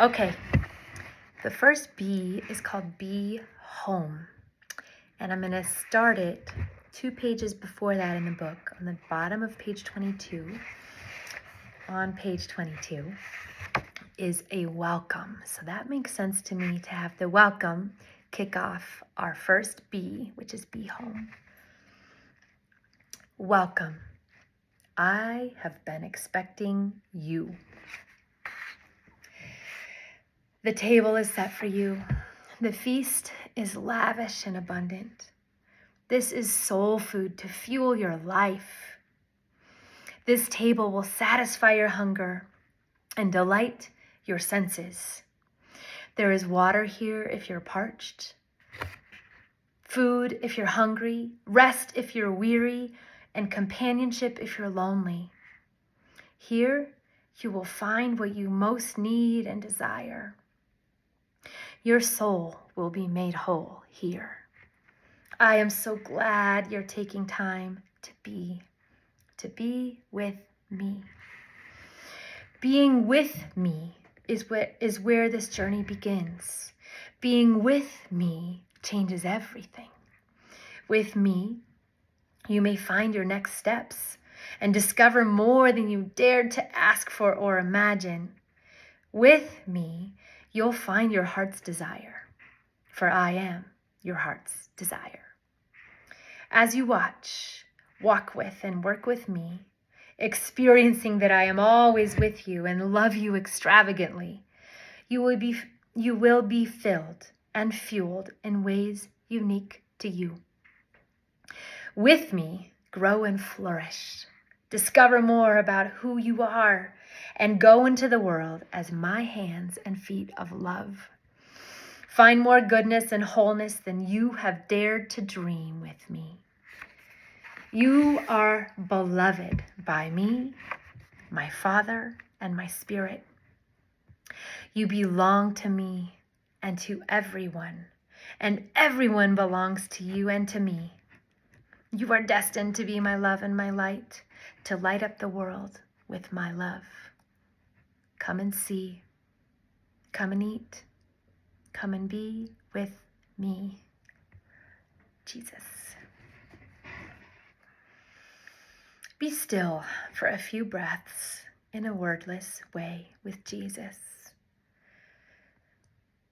Okay, the first B is called Be Home. And I'm going to start it 2 pages before that in the book, on the bottom of page 22. On page 22 is a welcome. So that makes sense to me to have the welcome kick off our first B, which is Be Home. Welcome. I have been expecting you. The table is set for you. The feast is lavish and abundant. This is soul food to fuel your life. This table will satisfy your hunger and delight your senses. There is water here if you're parched, food if you're hungry, rest if you're weary, and companionship if you're lonely. Here you will find what you most need and desire. Your soul will be made whole here. I am so glad you're taking time to be with me. Being with me is where this journey begins. Being with me changes everything. With me, you may find your next steps and discover more than you dared to ask for or imagine. With me, you'll find your heart's desire, for I am your heart's desire. As you walk with and work with me, experiencing that I am always with you and love you extravagantly, you will be filled and fueled in ways unique to you. With me, grow and flourish. Discover more about who you are and go into the world as my hands and feet of love. Find more goodness and wholeness than you have dared to dream with me. You are beloved by me, my Father, and my Spirit. You belong to me and to everyone, and everyone belongs to you and to me. You are destined to be my love and my light, to light up the world with my love. Come and see, come and eat, come and be with me, Jesus. Be still for a few breaths in a wordless way with Jesus.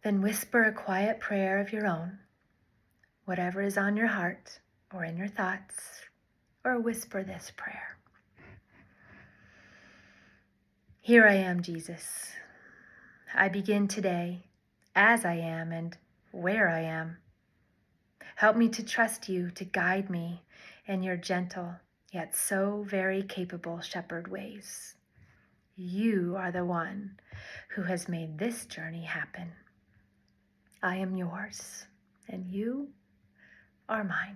Then whisper a quiet prayer of your own, whatever is on your heart or in your thoughts, or whisper this prayer. Here I am, Jesus. I begin today as I am and where I am. Help me to trust you to guide me in your gentle, yet so very capable shepherd ways. You are the one who has made this journey happen. I am yours, and you are mine.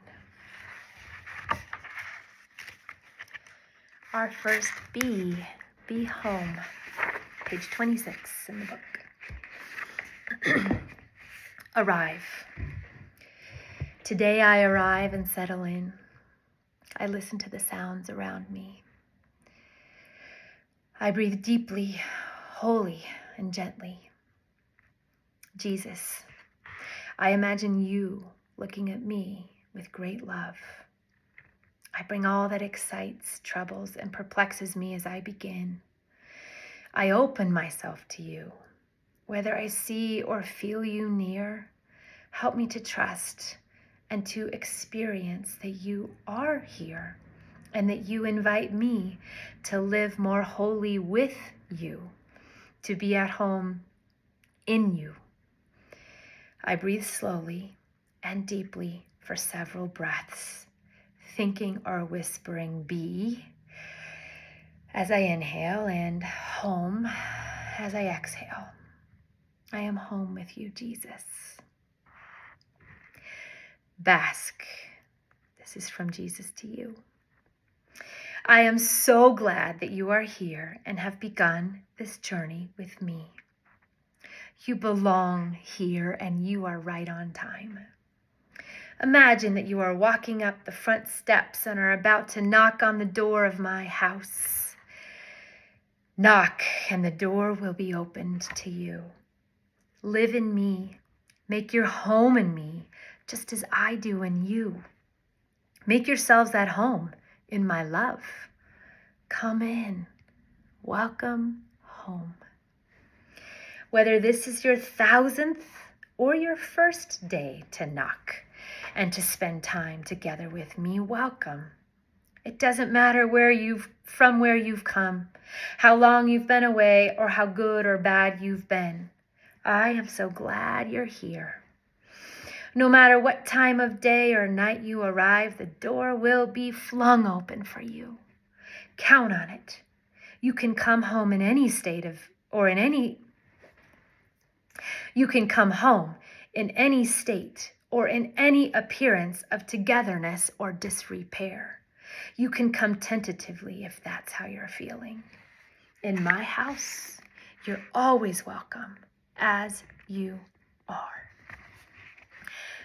Our first B, Be Home, page 26 in the book. Arrive. Today I arrive and settle in. I listen to the sounds around me. I breathe deeply, wholly, and gently. Jesus, I imagine you looking at me with great love. I bring all that excites, troubles, and perplexes me as I begin. I open myself to you. Whether I see or feel you near, help me to trust and to experience that you are here and that you invite me to live more wholly with you, to be at home in you. I breathe slowly and deeply for several breaths, thinking or whispering be as I inhale and home as I exhale. I am home with you, Jesus. Bask. This is from Jesus to you. I am so glad that you are here and have begun this journey with me. You belong here and you are right on time. Imagine that you are walking up the front steps and are about to knock on the door of my house. Knock, and the door will be opened to you. Live in me. Make your home in me, just as I do in you. Make yourselves at home in my love. Come in. Welcome home. Whether this is your 1,000th or your first day to knock and to spend time together with me, welcome. It doesn't matter from where you've come, how long you've been away, or how good or bad you've been. I am so glad you're here. No matter what time of day or night you arrive, the door will be flung open for you. Count on it. You can come home in any state you can come home in any state or in any appearance of togetherness or disrepair. You can come tentatively if that's how you're feeling. In my house, you're always welcome as you are.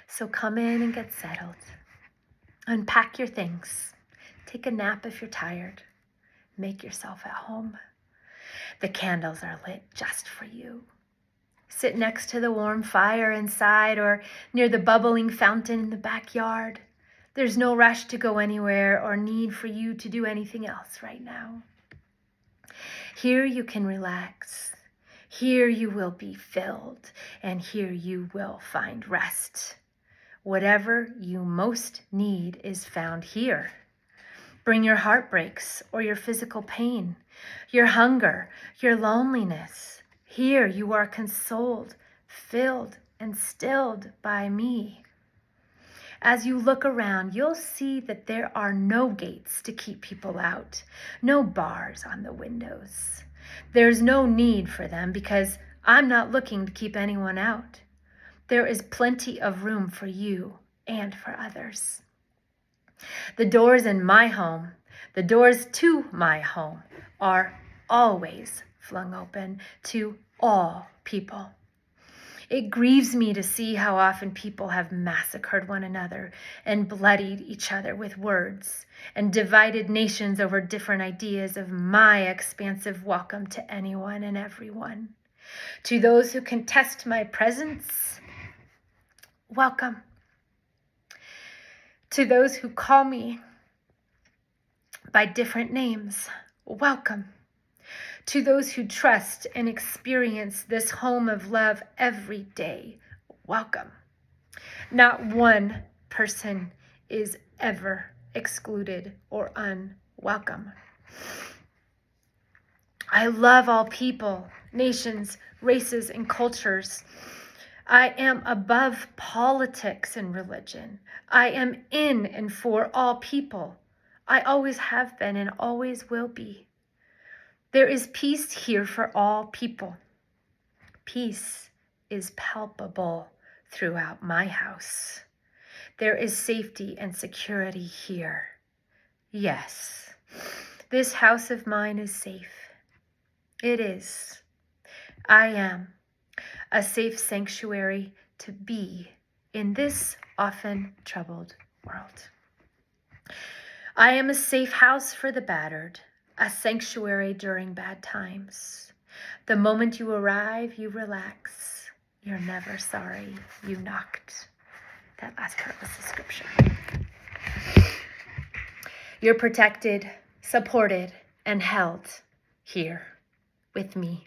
So come in and get settled. Unpack your things. Take a nap if you're tired. Make yourself at home. The candles are lit just for you. Sit next to the warm fire inside or near the bubbling fountain in the backyard. There's no rush to go anywhere or need for you to do anything else right now. Here you can relax. Here you will be filled, and here you will find rest. Whatever you most need is found here. Bring your heartbreaks or your physical pain, your hunger, your loneliness. Here you are consoled, filled, and stilled by me. As you look around, you'll see that there are no gates to keep people out, no bars on the windows. There's no need for them because I'm not looking to keep anyone out. There is plenty of room for you and for others. The doors in my home, the doors to my home, are always flung open to all people. It grieves me to see how often people have massacred one another and bloodied each other with words and divided nations over different ideas of my expansive welcome to anyone and everyone. To those who contest my presence, welcome. To those who call me by different names, welcome. To those who trust and experience this home of love every day, welcome. Not one person is ever excluded or unwelcome. I love all people, nations, races, and cultures. I am above politics and religion. I am in and for all people. I always have been and always will be. There is peace here for all people. Peace is palpable throughout my house. There is safety and security here. Yes, this house of mine is safe. It is. I am a safe sanctuary to be in this often troubled world. I am a safe house for the battered, a sanctuary during bad times. The moment you arrive, you relax. You're never sorry you knocked. That last part was the scripture. You're protected, supported, and held here with me.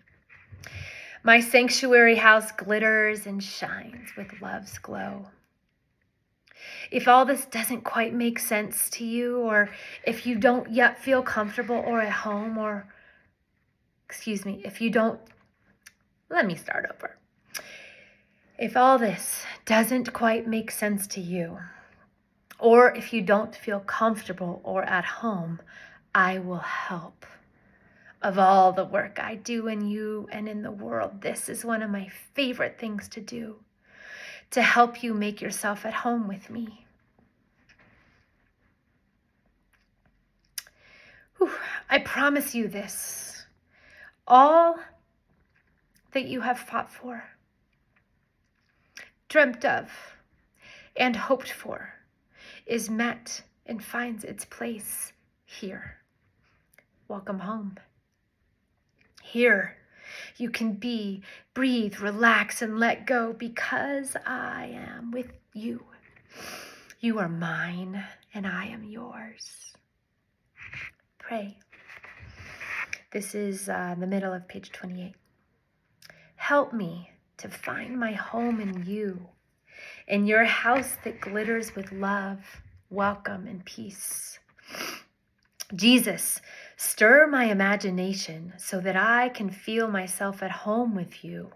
My sanctuary house glitters and shines with love's glow. If all this doesn't quite make sense to you, or if you don't yet feel comfortable or at home, let me start over. If all this doesn't quite make sense to you, or if you don't feel comfortable or at home, I will help. Of all the work I do in you and in the world, this is one of my favorite things to do, to help you make yourself at home with me. I promise you this, all that you have fought for, dreamt of, and hoped for is met and finds its place here. Welcome home. Here you can be, breathe, relax, and let go because I am with you. You are mine and I am yours. Pray. This is the middle of page 28. Help me to find my home in you, in your house that glitters with love, welcome, and peace. Jesus, stir my imagination so that I can feel myself at home with you.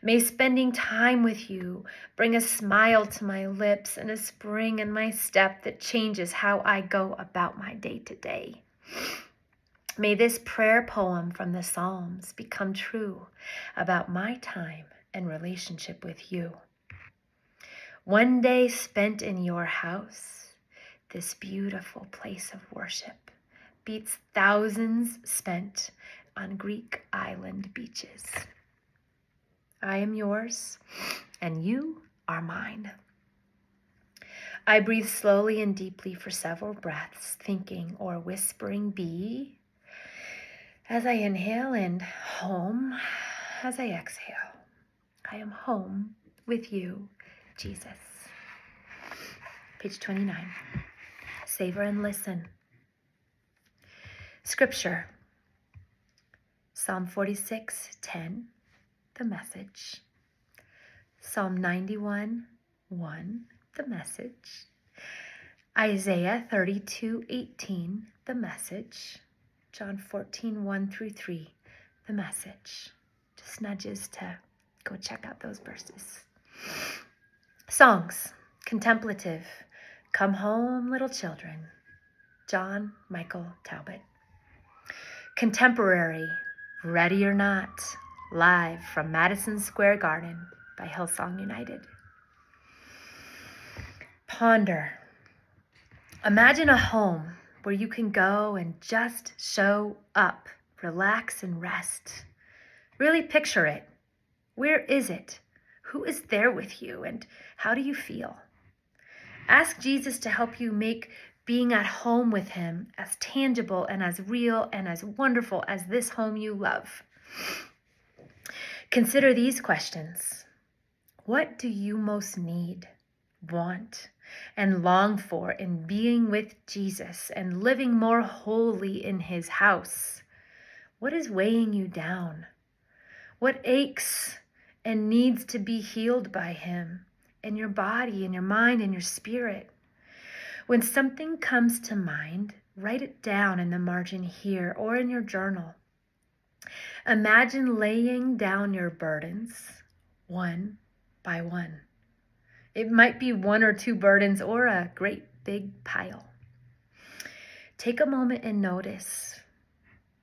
May spending time with you bring a smile to my lips and a spring in my step that changes how I go about my day to day. May this prayer poem from the Psalms become true about my time and relationship with you. One day spent in your house, this beautiful place of worship, beats thousands spent on Greek island beaches. I am yours, and you are mine. I breathe slowly and deeply for several breaths, thinking or whispering be, as I inhale, and home as I exhale. I am home with you, Jesus. Page 29. Savor and listen. Scripture. Psalm 46:10, the Message. Psalm 91:1, the Message. Isaiah 32:18, the Message. John 14:1-3, the Message. Just nudges to go check out those verses. Songs. Contemplative. Come home, little children. John Michael Talbot. Contemporary. Ready or Not. Live from Madison Square Garden by Hillsong United. Ponder. Imagine a home where you can go and just show up, relax and rest. Really picture it. Where is it? Who is there with you, and how do you feel? Ask Jesus to help you make being at home with him as tangible and as real and as wonderful as this home you love. Consider these questions. What do you most need, want, and long for in being with Jesus and living more wholly in his house? What is weighing you down? What aches and needs to be healed by him in your body, in your mind, in your spirit? When something comes to mind, write it down in the margin here or in your journal. Imagine laying down your burdens one by one. It might be one or two burdens or a great big pile. Take a moment and notice.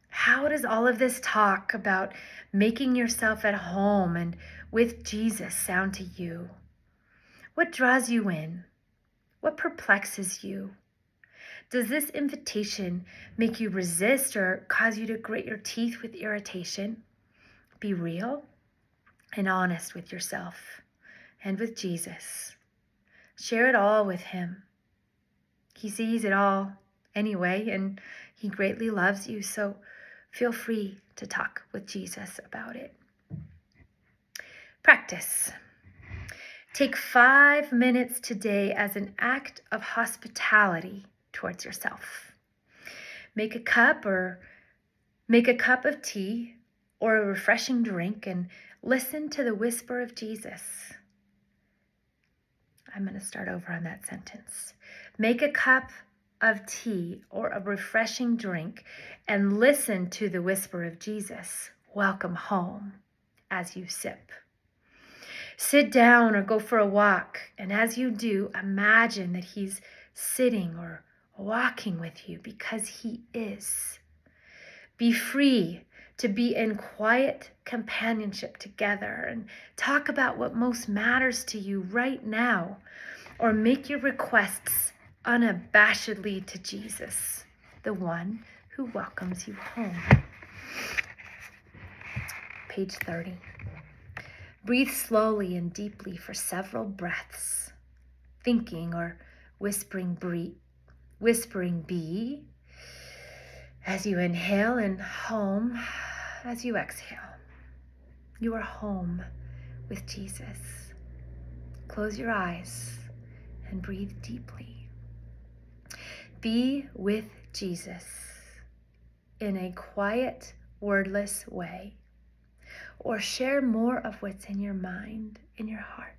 How does all of this talk about making yourself at home and with Jesus sound to you? What draws you in? What perplexes you? Does this invitation make you resist or cause you to grit your teeth with irritation? Be real and honest with yourself and with Jesus. Share it all with him. He sees it all anyway, and he greatly loves you, so feel free to talk with Jesus about it. Practice. Take 5 minutes today as an act of hospitality towards yourself. Make a cup of tea or a refreshing drink and listen to the whisper of Jesus. I'm going to start over on that sentence. Make a cup of tea or a refreshing drink and listen to the whisper of Jesus. Welcome home as you sip. Sit down or go for a walk, and as you do, imagine that he's sitting or walking with you because he is. Be free to be in quiet companionship together and talk about what most matters to you right now, or make your requests unabashedly to Jesus, the one who welcomes you home. Page 30. Breathe slowly and deeply for several breaths, thinking or whispering be as you inhale and home as you exhale, you are home with Jesus. Close your eyes and breathe deeply. Be with Jesus in a quiet, wordless way, or share more of what's in your mind, in your heart.